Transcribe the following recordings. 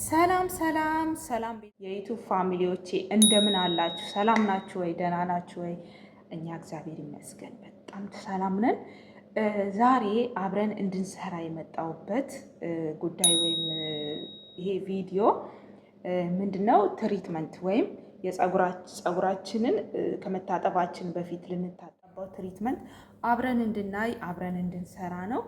ሰላም ሰላም ሰላም የዩቱብ ፋሚሊዎቼ እንደምን አላችሁ? ሰላም ናችሁ ወይ? ደህና ናችሁ ወይ? እኛ እግዚአብሔር ይመስገን በጣም ሰላም ነን። ዛሬ አብረን እንድንሰራ የመጣሁበት ጉዳይ ወይም ይሄ ቪዲዮ ምንድነው? ትሪትመንት ወይም የፀጉራችንን ከመታጠባችን በፊት ልንታጠባው ትሪትመንት አብረን እንድናይ አብረን እንድንሰራ ነው።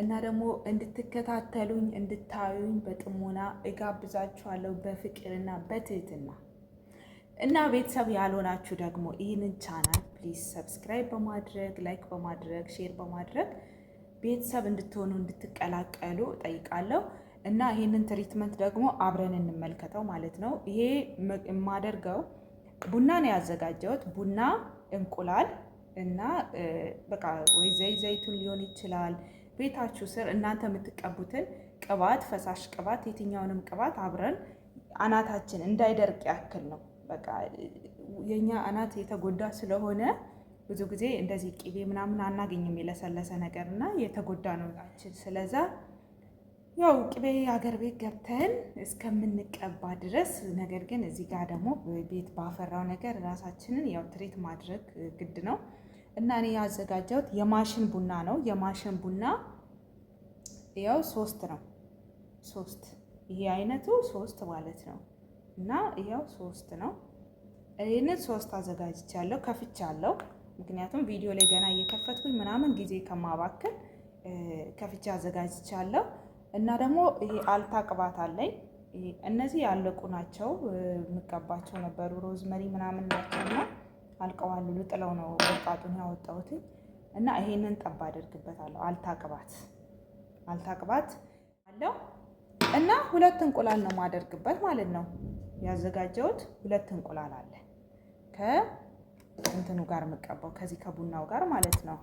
እና ደግሞ እንድትከታተሉኝ እንድታዩኝ በጥሞና እጋብዛችኋለሁ በፍቅርና በትህትና። እና ቤተሰብ ያልሆናችሁ ደግሞ ይህንን ቻናል ፕሊዝ ሰብስክራይብ በማድረግ ላይክ በማድረግ ሼር በማድረግ ቤተሰብ እንድትሆኑ እንድትቀላቀሉ ጠይቃለሁ። እና ይህንን ትሪትመንት ደግሞ አብረን እንመልከተው ማለት ነው። ይሄ የማደርገው ቡና ነው ያዘጋጀሁት። ቡና፣ እንቁላል እና በቃ ወይ ዘይቱን ሊሆን ይችላል ቤታችሁ ስር እናንተ የምትቀቡትን ቅባት፣ ፈሳሽ ቅባት፣ የትኛውንም ቅባት አብረን አናታችን እንዳይደርቅ ያክል ነው። በቃ የኛ አናት የተጎዳ ስለሆነ ብዙ ጊዜ እንደዚህ ቅቤ ምናምን አናገኝም የለሰለሰ ነገር እና የተጎዳ ነው ታችን። ስለዛ ያው ቅቤ ሀገር ቤት ገብተን እስከምንቀባ ድረስ ነገር ግን እዚህ ጋር ደግሞ ቤት ባፈራው ነገር ራሳችንን ያው ትሪት ማድረግ ግድ ነው። እና እኔ ያዘጋጀሁት የማሽን ቡና ነው። የማሽን ቡና ያው 3 ነው። 3 ይሄ አይነቱ 3 ማለት ነው። እና ያው 3 ነው። ይሄንን 3 አዘጋጅቻለሁ፣ ከፍቻለሁ። ምክንያቱም ቪዲዮ ላይ ገና እየከፈትኩኝ ምናምን ጊዜ ከማባከን ከፍቻ አዘጋጅቻለሁ። እና ደግሞ ይሄ አልታ ቅባት አለኝ። እነዚህ ያለቁ ናቸው፣ የምቀባቸው ነበሩ ሮዝመሪ ምናምን ናቸውና አልቀዋል። ልጥለው ነው ወጣቱን ያወጣሁት። እና ይሄንን ጠብ አደርግበታለሁ። አልታ ቅባት አለው። እና 2 እንቁላል ነው ማደርግበት ማለት ነው። ያዘጋጀሁት 2 እንቁላል አለ ከእንትኑ ጋር የምቀባው ከዚህ ከቡናው ጋር ማለት ነው።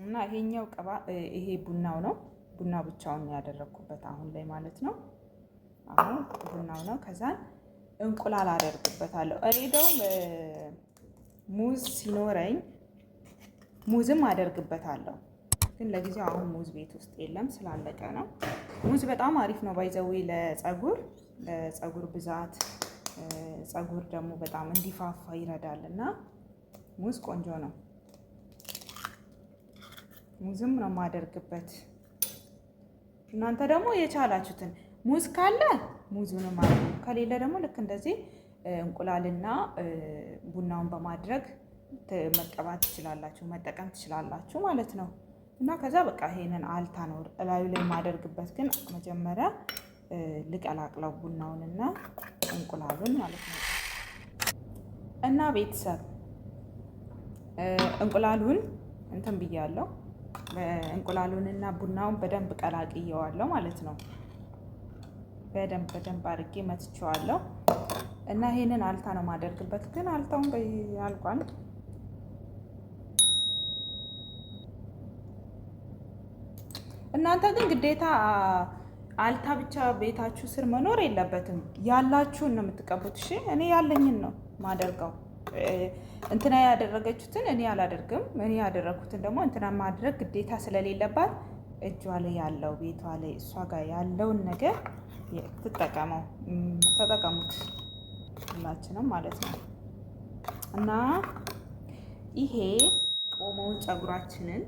እና ይሄኛው ይሄ ቡናው ነው። ቡና ብቻውን ነው ያደረኩበት አሁን ላይ ማለት ነው። አሁን ቡናው ነው። ከዛን እንቁላል አደርግበታለሁ። እኔ ደግሞ ሙዝ ሲኖረኝ ሙዝም አደርግበታለሁ። ግን ለጊዜው አሁን ሙዝ ቤት ውስጥ የለም ስላለቀ ነው። ሙዝ በጣም አሪፍ ነው ባይዘዌ ለፀጉር ብዛት፣ ፀጉር ደግሞ በጣም እንዲፋፋ ይረዳል እና ሙዝ ቆንጆ ነው። ሙዝም ነው የማደርግበት። እናንተ ደግሞ የቻላችሁትን ሙዝ ካለ ሙዙንም አድርጉ፣ ከሌለ ደግሞ ልክ እንደዚህ እንቁላልና ቡናውን በማድረግ መቀባት ትችላላችሁ፣ መጠቀም ትችላላችሁ ማለት ነው። እና ከዛ በቃ ይሄንን አልታ ነው እላዩ ላይ የማደርግበት። ግን መጀመሪያ ልቀላቅለው ቡናውንና እንቁላሉን ማለት ነው። እና ቤተሰብ እንቁላሉን እንትን ብያለሁ። እንቁላሉንና ቡናውን በደንብ ቀላቅየዋለሁ ማለት ነው። በደንብ አድርጌ መትቼዋለሁ። እና ይሄንን አልታ ነው የማደርግበት። ግን አልታውን አልቋል። እናንተ ግን ግዴታ አልታ ብቻ ቤታችሁ ስር መኖር የለበትም። ያላችሁን ነው የምትቀቡት። እሺ እኔ ያለኝን ነው ማደርገው። እንትና ያደረገችሁትን እኔ አላደርግም። እኔ ያደረኩትን ደግሞ እንትና ማድረግ ግዴታ ስለሌለባት እጇ ላይ ያለው ቤቷ ላይ እሷ ጋር ያለውን ነገር ተጠቀሙት ሁላችንም ማለት ነው። እና ይሄ ቆመውን ፀጉራችንን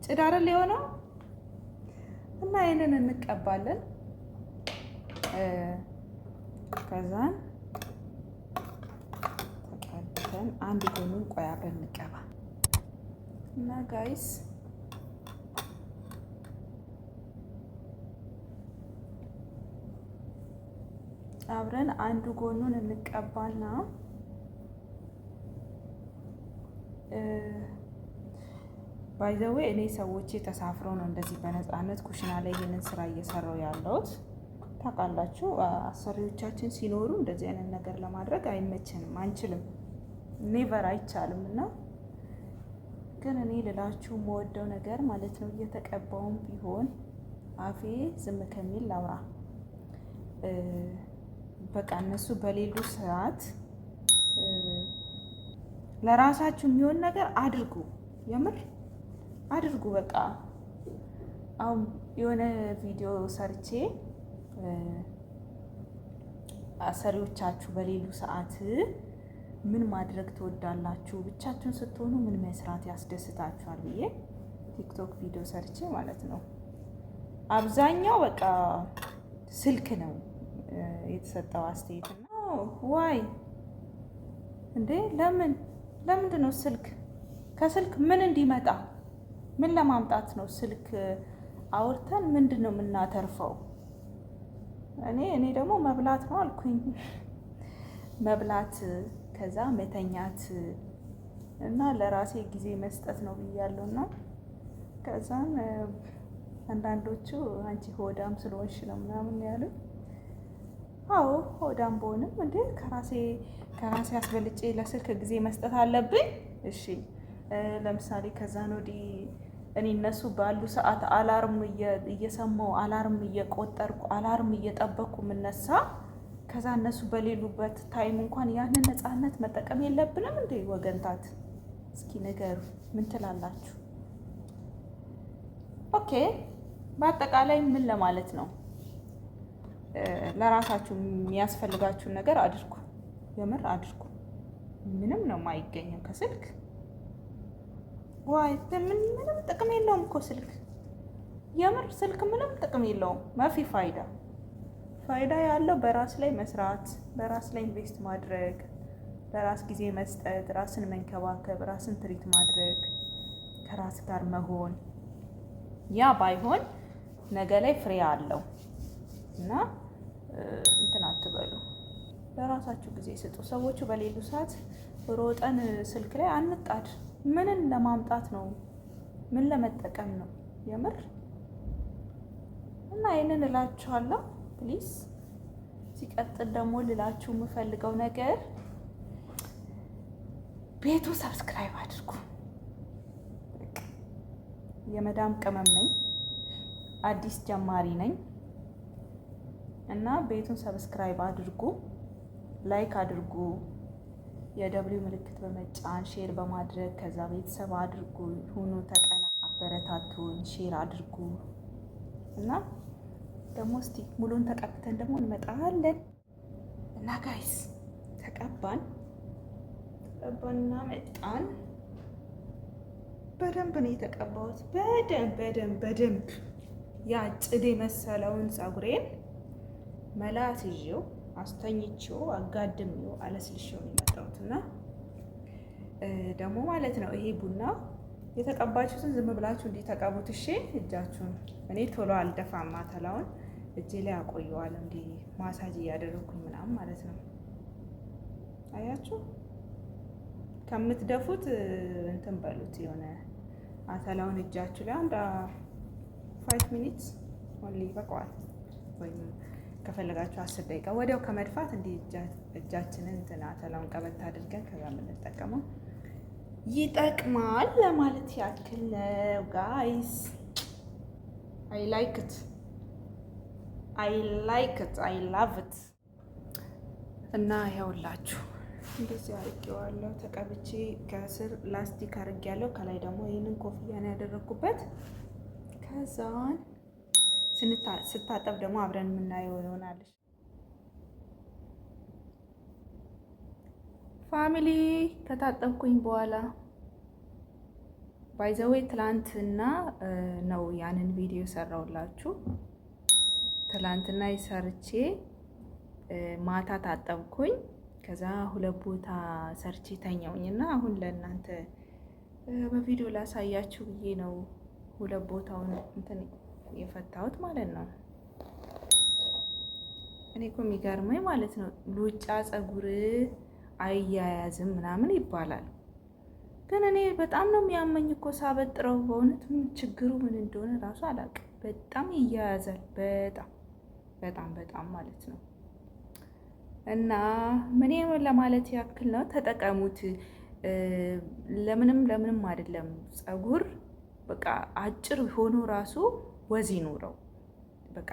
ጭድ አይደል የሆነው እና ይሄንን እንቀባለን። ከዛን ተቀብተን አንድ ጎኑን ቆያ በንቀባ እና ጋይስ አብረን አንዱ ጎኑን እንቀባና ባይ ዘ ዌይ እኔ ሰዎቼ ተሳፍረው ነው እንደዚህ በነፃነት ኩሽና ላይ ይሄንን ስራ እየሰራው ያለሁት። ታውቃላችሁ አሰሪዎቻችን ሲኖሩ እንደዚህ አይነት ነገር ለማድረግ አይመችንም፣ አንችልም፣ ኔቨር አይቻልም። እና ግን እኔ ልላችሁ የምወደው ነገር ማለት ነው እየተቀባውም ቢሆን አፌ ዝም ከሚል ላውራ። በቃ እነሱ በሌሉ ሰዓት ለራሳችሁ የሚሆን ነገር አድርጉ፣ የምር አድርጉ። በቃ አሁን የሆነ ቪዲዮ ሰርቼ አሰሪዎቻችሁ በሌሉ ሰዓት ምን ማድረግ ትወዳላችሁ፣ ብቻችሁን ስትሆኑ ምን መስራት ያስደስታችኋል ብዬ ቲክቶክ ቪዲዮ ሰርቼ ማለት ነው። አብዛኛው በቃ ስልክ ነው የተሰጠው አስተያየት እና ዋይ እንዴ ለምንድን ነው ስልክ ከስልክ ምን እንዲመጣ ምን ለማምጣት ነው ስልክ አውርተን ምንድን ነው የምናተርፈው? እኔ ደግሞ መብላት ነው አልኩኝ። መብላት ከዛ መተኛት እና ለራሴ ጊዜ መስጠት ነው ብያለሁ። እና ከዛም አንዳንዶቹ አንቺ ሆዳም ስለሆንሽ ነው ምናምን ያሉኝ። አዎ ሆዳም በሆንም እንዴ ከራሴ አስበልጬ ለስልክ ጊዜ መስጠት አለብኝ። እሺ ለምሳሌ ከዛን ወዲህ እኔ እነሱ ባሉ ሰዓት አላርም እየሰማው አላርም እየቆጠርኩ አላርም እየጠበቅኩ የምነሳ ከዛ እነሱ በሌሉበት ታይም እንኳን ያንን ነፃነት መጠቀም የለብንም እንዴ ወገንታት? እስኪ ንገሩ፣ ምን ትላላችሁ? ኦኬ በአጠቃላይ ምን ለማለት ነው? ለራሳችሁ የሚያስፈልጋችሁን ነገር አድርጉ፣ የምር አድርጉ። ምንም ነው የማይገኘው ከስልክ ዋይ ምንም ጥቅም የለውም እኮ ስልክ። የምር ስልክ ምንም ጥቅም የለውም። ማፊ ፋይዳ ያለው በራስ ላይ መስራት፣ በራስ ላይ ኢንቨስት ማድረግ፣ ለራስ ጊዜ መስጠት፣ ራስን መንከባከብ፣ ራስን ትሪት ማድረግ፣ ከራስ ጋር መሆን። ያ ባይሆን ነገ ላይ ፍሬ አለው እና እንትን አትበሉ። ለራሳችሁ ጊዜ ስጡ። ሰዎቹ በሌሉ ሰዓት ሮጠን ስልክ ላይ አንጣድ። ምንን ለማምጣት ነው? ምን ለመጠቀም ነው? የምር እና ይህንን እላችኋለሁ። ፕሊዝ ሲቀጥል ደግሞ ልላችሁ የምፈልገው ነገር ቤቱ ሰብስክራይብ አድርጉ። የመዳም ቅመም ነኝ፣ አዲስ ጀማሪ ነኝ እና ቤቱን ሰብስክራይብ አድርጉ፣ ላይክ አድርጉ፣ የደብሊው ምልክት በመጫን ሼር በማድረግ ከዛ ቤተሰብ አድርጉ። ሁኑ፣ ተቀና፣ አበረታቱን፣ ሼር አድርጉ እና ደግሞ እስቲ ሙሉን ተቀብተን ደግሞ እንመጣለን እና ጋይስ ተቀባንና መጣን። በደንብ ነው የተቀባሁት። በደንብ ያ ጭድ የመሰለውን ፀጉሬን መላት ይዤው አስተኝቼው አጋድሜው አለስልሼው ነው የመጣሁት እና ደግሞ ማለት ነው ይሄ ቡና የተቀባችሁትን ዝም ብላችሁ እንዲህ ተቀቡት። እሺ እጃችሁን እኔ ቶሎ አልደፋም። ማተላውን እጄ ላይ አቆየዋለሁ እንዲህ ማሳጅ እያደረኩኝ ምናምን ማለት ነው። አያችሁ ከምትደፉት እንትን በሉት የሆነ አተላውን እጃችሁ ላይ አንድ 5 ሚኒትስ ኦንሊ ይበቃዋል። ወይም ከፈለጋችሁ 10 ደቂቃ ወዲያው ከመድፋት እንዲህ እጃችንን እንትን አተላውን ቀበት አድርገን ከዛ የምንጠቀመው ይጠቅማል ለማለት ያክል ነው ጋይስ። አይ ላይክ ኢት አይ ላቭ ኢት እና ያውላችሁ እንደዚህ አድርጌዋለሁ። ተቀብቼ ከስር ላስቲክ አድርጌያለሁ። ከላይ ደግሞ ይህንን ኮፍያ ነው ያደረኩበት። ከዛን ስታጠብ ደግሞ አብረን የምናየው ይሆናል። ፋሚሊ ከታጠብኩኝ በኋላ ባይዘዌ ትላንትና ነው ያንን ቪዲዮ ሰራውላችሁ። ትላንትና ይሰርቼ ማታ ታጠብኩኝ። ከዛ 2 ቦታ ሰርቼ ተኛውኝና አሁን ለእናንተ በቪዲዮ ላሳያችሁ ብዬ ነው 2 ቦታውን እንትን የፈታሁት ማለት ነው። እኔ እኮ የሚገርመኝ ማለት ነው ሉጫ ፀጉር አያያዝም ምናምን ይባላል፣ ግን እኔ በጣም ነው የሚያመኝ እኮ ሳበጥረው። በእውነት ችግሩ ምን እንደሆነ ራሱ አላውቅም። በጣም ይያያዛል፣ በጣም ማለት ነው። እና ምን ለማለት ያክል ነው፣ ተጠቀሙት። ለምንም አይደለም። ፀጉር በቃ አጭር ሆኖ ራሱ ወዝ ይኖረው። በቃ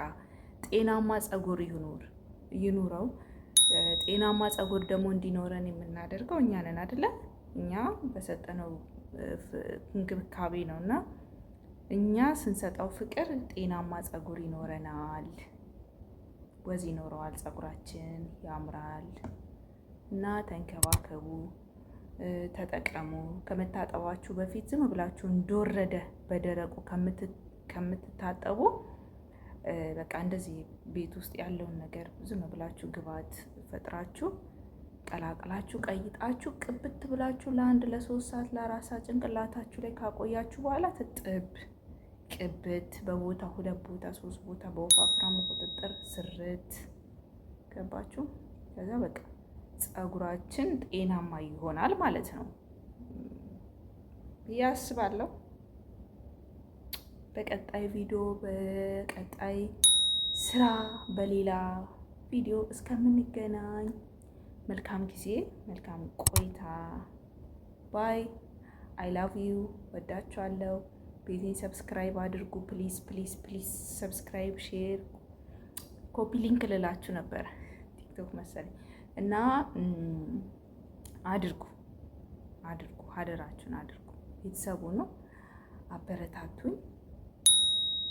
ጤናማ ፀጉር ይኑረው። ጤናማ ፀጉር ደግሞ እንዲኖረን የምናደርገው እኛ ነን አይደለ? እኛ በሰጠነው እንክብካቤ ነው እና እኛ ስንሰጠው ፍቅር ጤናማ ፀጉር ይኖረናል፣ ወዝ ይኖረዋል፣ ፀጉራችን ያምራል። እና ተንከባከቡ፣ ተጠቀሙ። ከመታጠባችሁ በፊት ዝም ብላችሁ እንደወረደ በደረቁ ከምትታጠቡ በቃ እንደዚህ ቤት ውስጥ ያለውን ነገር ዝም ብላችሁ ግብአት ፈጥራችሁ ቀላቅላችሁ ቀይጣችሁ ቅብት ብላችሁ ለ1-3 ሰዓት ለ4 ሰዓት ጭንቅላታችሁ ላይ ካቆያችሁ በኋላ ትጥብ ቅብት በቦታ 2 ቦታ 3 ቦታ በወፋፍራሙ ቁጥጥር ስርት ገባችሁ። ከዛ በቃ ፀጉራችን ጤናማ ይሆናል ማለት ነው ብዬ አስባለሁ። በቀጣይ ቪዲዮ በቀጣይ ስራ በሌላ ቪዲዮ እስከምንገናኝ መልካም ጊዜ፣ መልካም ቆይታ። ባይ። አይ ላቭ ዩ። ወዳችኋለሁ። ቤቴን ሰብስክራይብ አድርጉ ፕሊዝ ፕሊዝ ፕሊዝ። ሰብስክራይብ፣ ሼር፣ ኮፒ ሊንክ ልላችሁ ነበር ቲክቶክ መሰለኝ እና አድርጉ ሀደራችሁን አድርጉ። ቤተሰቡ ነው። አበረታቱኝ።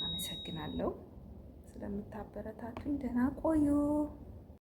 አመሰግናለሁ ስለምታበረታቱኝ። ደህና ቆዩ።